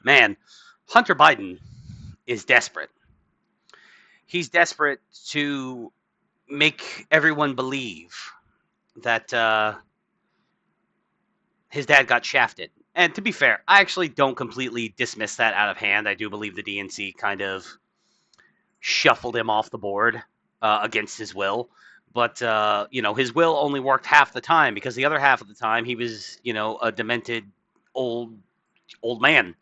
Man, Hunter Biden is desperate. He's desperate to make everyone believe that his dad got shafted. And to be fair, I actually don't completely dismiss that out of hand. I do believe the DNC kind of shuffled him off the board against his will. But his will only worked half the time because the other half of the time he was, a demented old old man.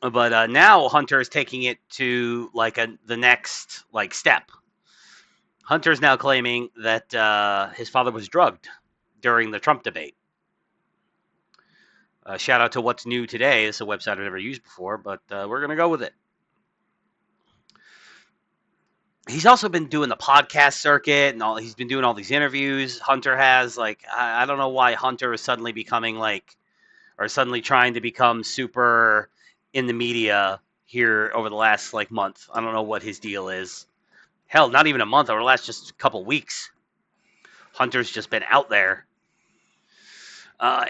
But now Hunter is taking it to the next step. Hunter is now claiming that his father was drugged during the Trump debate. Shout out to What's New Today. It's a website I've never used before, but we're gonna go with it. He's also been doing the podcast circuit and all. He's been doing all these interviews. Hunter has I don't know why Hunter is suddenly becoming or suddenly trying to become super in the media here over the last month. I don't know what his deal is. Hell, not even a month, over the last just a couple weeks. Hunter's just been out there.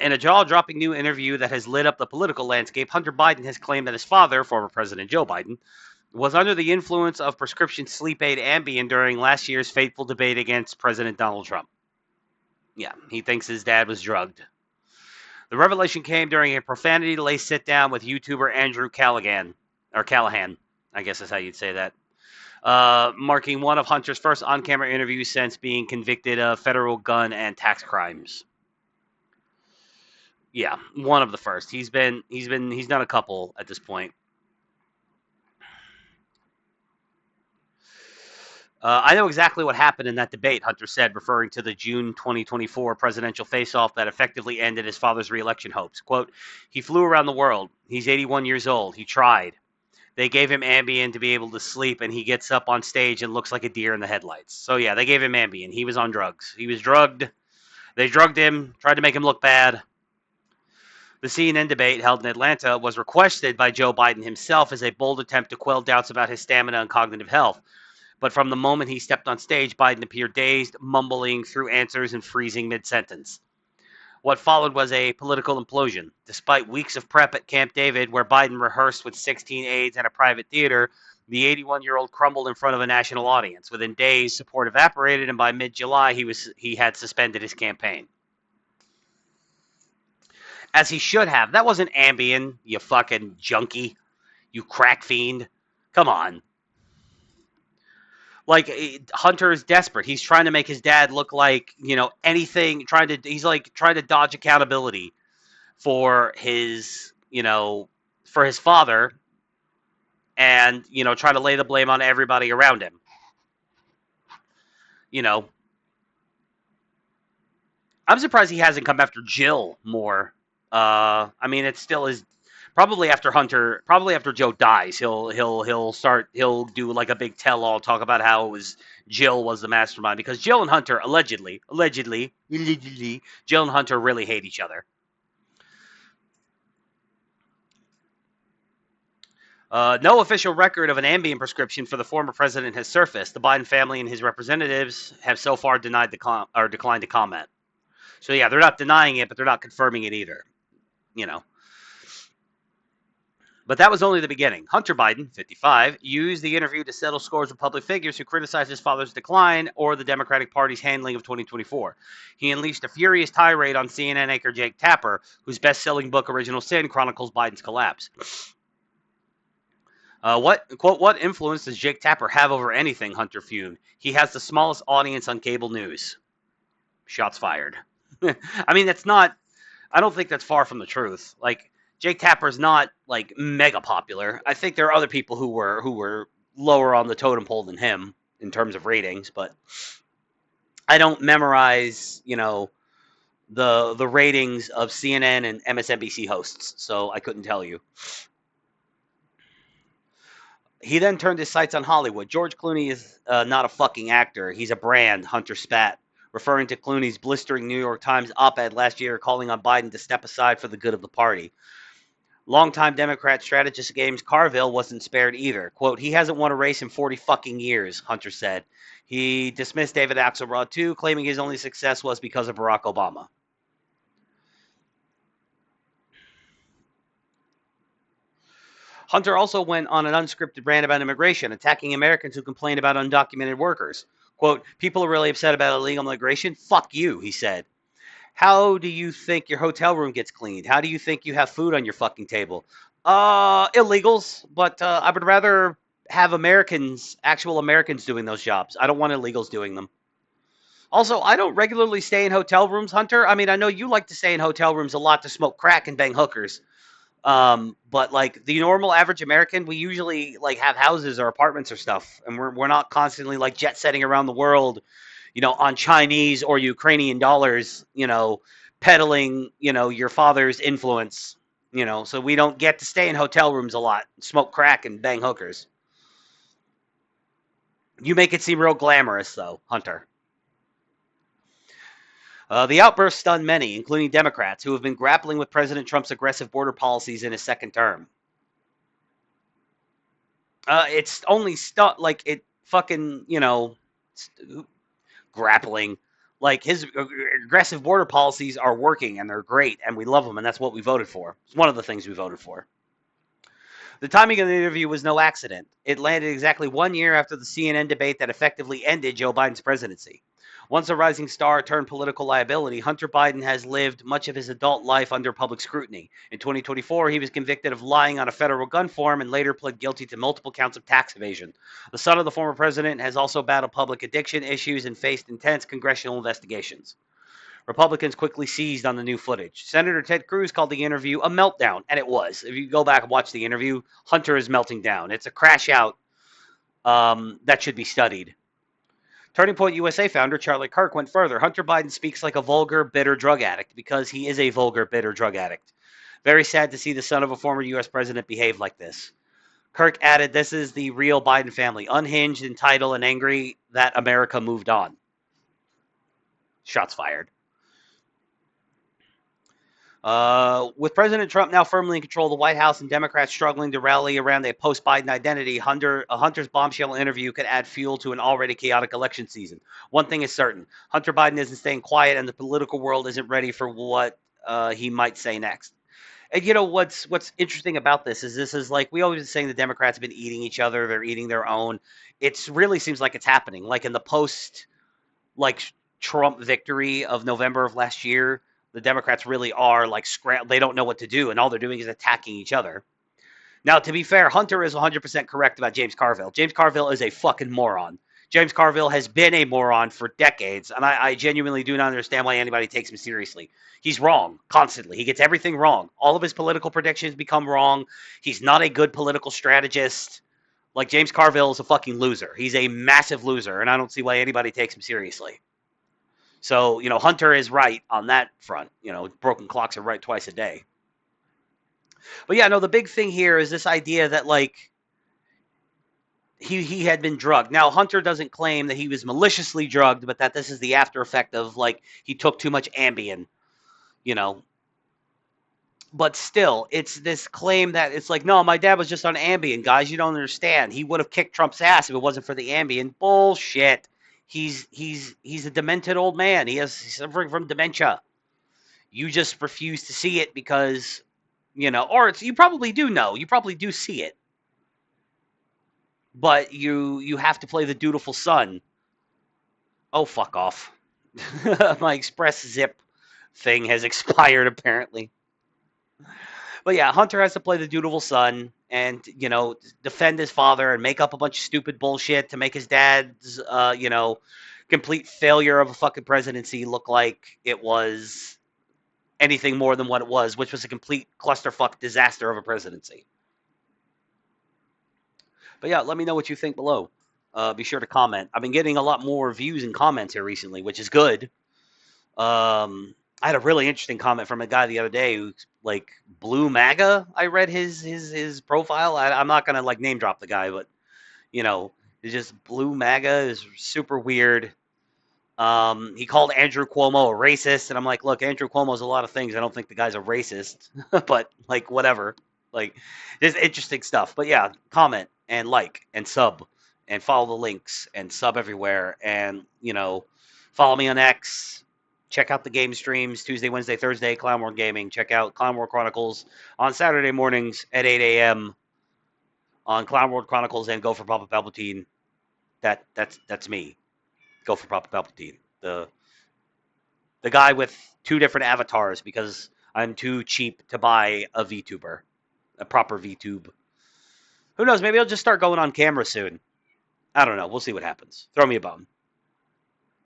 In a jaw-dropping new interview that has lit up the political landscape, Hunter Biden has claimed that his father, former President Joe Biden, was under the influence of prescription sleep aid Ambien during last year's fateful debate against President Donald Trump. Yeah, he thinks his dad was drugged. The revelation came during a profanity-laced sit-down with YouTuber Andrew Callahan, I guess is how you'd say that, marking one of Hunter's first on-camera interviews since being convicted of federal gun and tax crimes. Yeah, one of the first. He's done a couple at this point. I know exactly what happened in that debate, Hunter said, referring to the June 2024 presidential face-off that effectively ended his father's re-election hopes. Quote, he flew around the world. He's 81 years old. He tried. They gave him Ambien to be able to sleep, and he gets up on stage and looks like a deer in the headlights. So, yeah, they gave him Ambien. He was on drugs. He was drugged. They drugged him, tried to make him look bad. The CNN debate held in Atlanta was requested by Joe Biden himself as a bold attempt to quell doubts about his stamina and cognitive health. But from the moment he stepped on stage, Biden appeared dazed, mumbling through answers and freezing mid-sentence. What followed was a political implosion. Despite weeks of prep at Camp David, where Biden rehearsed with 16 aides at a private theater, the 81-year-old crumbled in front of a national audience. Within days, support evaporated, and by mid-July, he had suspended his campaign. As he should have. That wasn't Ambien, you fucking junkie. You crack fiend. Come on. Hunter is desperate. He's trying to make his dad look like, anything, he's trying to dodge accountability for for his father and, try to lay the blame on everybody around him. I'm surprised he hasn't come after Jill more. I mean, it still is probably after Joe dies, he'll do like a big tell-all, talk about how it was Jill was the mastermind, because Jill and Hunter allegedly, Jill and Hunter really hate each other. No official record of an Ambien prescription for the former president has surfaced. The Biden family and his representatives have so far declined to comment. So yeah, they're not denying it, but they're not confirming it either. But that was only the beginning. Hunter Biden, 55, used the interview to settle scores with public figures who criticized his father's decline or the Democratic Party's handling of 2024. He unleashed a furious tirade on CNN anchor Jake Tapper, whose best-selling book Original Sin chronicles Biden's collapse. What influence does Jake Tapper have over anything, Hunter fumed. He has the smallest audience on cable news. Shots fired. I mean, I don't think that's far from the truth. Jake Tapper's not mega popular. I think there are other people who were lower on the totem pole than him in terms of ratings, but I don't memorize, the ratings of CNN and MSNBC hosts, so I couldn't tell you. He then turned his sights on Hollywood. George Clooney is not a fucking actor. He's a brand, Hunter spat, referring to Clooney's blistering New York Times op-ed last year calling on Biden to step aside for the good of the party. Longtime Democrat strategist James Carville wasn't spared either. Quote, he hasn't won a race in 40 fucking years, Hunter said. He dismissed David Axelrod too, claiming his only success was because of Barack Obama. Hunter also went on an unscripted rant about immigration, attacking Americans who complain about undocumented workers. Quote, people are really upset about illegal immigration? Fuck you, he said. How do you think your hotel room gets cleaned? How do you think you have food on your fucking table? Illegals, but I would rather have Americans, actual Americans doing those jobs. I don't want illegals doing them. Also, I don't regularly stay in hotel rooms, Hunter. I mean, I know you like to stay in hotel rooms a lot to smoke crack and bang hookers. But like the normal average American, we usually like have houses or apartments or stuff, and we're not constantly like jet setting around the world, on Chinese or Ukrainian dollars, peddling, your father's influence, so we don't get to stay in hotel rooms a lot, smoke crack and bang hookers. You make it seem real glamorous, though, Hunter. The outburst stunned many, including Democrats, who have been grappling with President Trump's aggressive border policies in his second term. It's only like it fucking, grappling. Like his aggressive border policies are working and they're great and we love them and that's what we voted for. It's one of the things we voted for. The timing of the interview was no accident. It landed exactly 1 year after the CNN debate that effectively ended Joe Biden's presidency. Once a rising star turned political liability, Hunter Biden has lived much of his adult life under public scrutiny. In 2024, he was convicted of lying on a federal gun form and later pled guilty to multiple counts of tax evasion. The son of the former president has also battled public addiction issues and faced intense congressional investigations. Republicans quickly seized on the new footage. Senator Ted Cruz called the interview a meltdown, and it was. If you go back and watch the interview, Hunter is melting down. It's a crash out that should be studied. Turning Point USA founder Charlie Kirk went further. Hunter Biden speaks like a vulgar, bitter drug addict because he is a vulgar, bitter drug addict. Very sad to see the son of a former U.S. president behave like this. Kirk added, this is the real Biden family, unhinged, entitled, and angry that America moved on. Shots fired. With President Trump now firmly in control of the White House and Democrats struggling to rally around a post-Biden identity, Hunter's bombshell interview could add fuel to an already chaotic election season. One thing is certain. Hunter Biden isn't staying quiet, and the political world isn't ready for what he might say next. And what's interesting about this is like we always been saying the Democrats have been eating each other. They're eating their own. It really seems like it's happening. Like in the post, like Trump victory of November of last year, the Democrats really are like they don't know what to do, and all they're doing is attacking each other. Now, to be fair, Hunter is 100% correct about James Carville. James Carville is a fucking moron. James Carville has been a moron for decades, and I genuinely do not understand why anybody takes him seriously. He's wrong constantly. He gets everything wrong. All of his political predictions become wrong. He's not a good political strategist. Like, James Carville is a fucking loser. He's a massive loser, and I don't see why anybody takes him seriously. So, Hunter is right on that front. Broken clocks are right twice a day. But yeah, no, the big thing here is this idea that, like, he had been drugged. Now, Hunter doesn't claim that he was maliciously drugged, but that this is the after effect of, like, he took too much Ambien, But still, it's this claim that it's like, no, my dad was just on Ambien. Guys, you don't understand. He would have kicked Trump's ass if it wasn't for the Ambien. Bullshit. He's a demented old man. He's suffering from dementia. You just refuse to see it because, or you probably do know. You probably do see it. But you have to play the dutiful son. Oh, fuck off. My Express Zip thing has expired, apparently. But yeah, Hunter has to play the dutiful son and, defend his father and make up a bunch of stupid bullshit to make his dad's, complete failure of a fucking presidency look like it was anything more than what it was, which was a complete clusterfuck disaster of a presidency. But yeah, let me know what you think below. Be sure to comment. I've been getting a lot more views and comments here recently, which is good. I had a really interesting comment from a guy the other day who's like Blue MAGA. I read his profile. I'm not gonna like name drop the guy, but it's just Blue MAGA is super weird. He called Andrew Cuomo a racist, and I'm like, look, Andrew Cuomo's a lot of things. I don't think the guy's a racist, but like whatever. Like, there's interesting stuff. But yeah, comment and like and sub and follow the links and sub everywhere, and follow me on X. Check out the game streams Tuesday, Wednesday, Thursday, Clown World Gaming. Check out Clown World Chronicles on Saturday mornings at 8 a.m. on Clown World Chronicles and Go for Papa Palpatine. That's me. Go for Papa Palpatine. The guy with two different avatars because I'm too cheap to buy a VTuber, a proper VTube. Who knows? Maybe I'll just start going on camera soon. I don't know. We'll see what happens. Throw me a bone.